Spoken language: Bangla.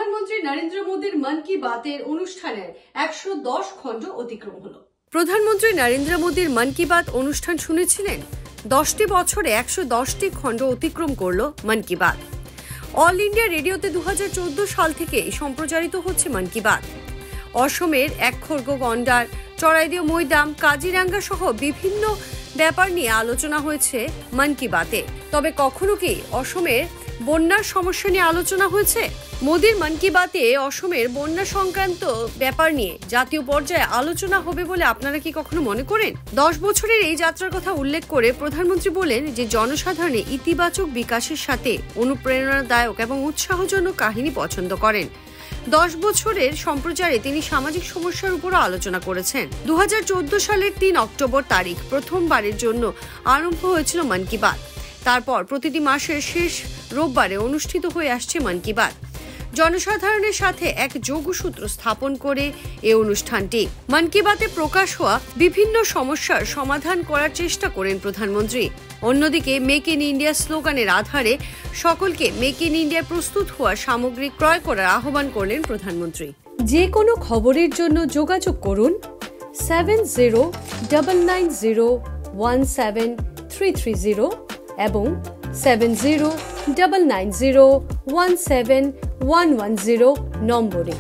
প্রধানমন্ত্রী নরেন্দ্র মোদীর মন কি বাতের অনুষ্ঠানের 110 খণ্ড অতিক্রম হলো। প্রধানমন্ত্রী নরেন্দ্র মোদীর মন কি বাত অনুষ্ঠান শুনেছিলেন। 10টি বছরে 110টি খণ্ড অতিক্রম করল মন কি বাত। অল ইন্ডিয়া রেডিওতে 2014 সাল থেকে সম্প্রচারিত হচ্ছে মন কি বাত। অসমের একখর্গ গন্ডার, চড়াইদেও মৈদাম, কাজিরাঙ্গা সহ বিভিন্ন ব্যাপার নিয়ে আলোচনা হয়েছে মন কি বাতে। তবে কখনো কি অসমের বন্যার সমস্যা নিয়ে আলোচনা হয়েছে? মোদীর মন কি বাতে অসমের বন্যা সংক্রান্ত ব্যাপার নিয়ে জাতীয় পর্যায়ে আলোচনা হবে বলে আপনারা কি কখনো মনে করেন? 10 বছরের এই যাত্রার কথা উল্লেখ করে প্রধানমন্ত্রী বলেন যে জনসাধারণের ইতিবাচক বিকাশের সাথে অনুপ্রেরণাদায়ক এবং উৎসাহজনক কাহিনী পছন্দ করেন। 10 বছরের সম্প্রচারে তিনি সামাজিক সমস্যার উপরও আলোচনা করেছেন। 2014 সালের 3 অক্টোবর তারিখ প্রথমবারের জন্য আরম্ভ হয়েছিল মন কি বাত। তারপর প্রতিটি মাসের শেষ রোববারে অনুষ্ঠিত হয়ে আসছে মন কি বাত। জনসাধারণের সাথে এক যোগসূত্র স্থাপন করে এই অনুষ্ঠানটি। মন কি বাতে প্রকাশ হওয়া বিভিন্ন সমস্যার সমাধান করার চেষ্টা করেন প্রধানমন্ত্রী। অন্যদিকে মেক ইন ইন্ডিয়া স্লোগানের আধারে সকলকে মেক ইন ইন্ডিয়া প্রস্তুত হওয়া সামগ্রী ক্রয় করার আহ্বান করলেন প্রধানমন্ত্রী। যে কোনো খবরের জন্য যোগাযোগ করুন 7099017330 এবং 7099017110 নম্বরে।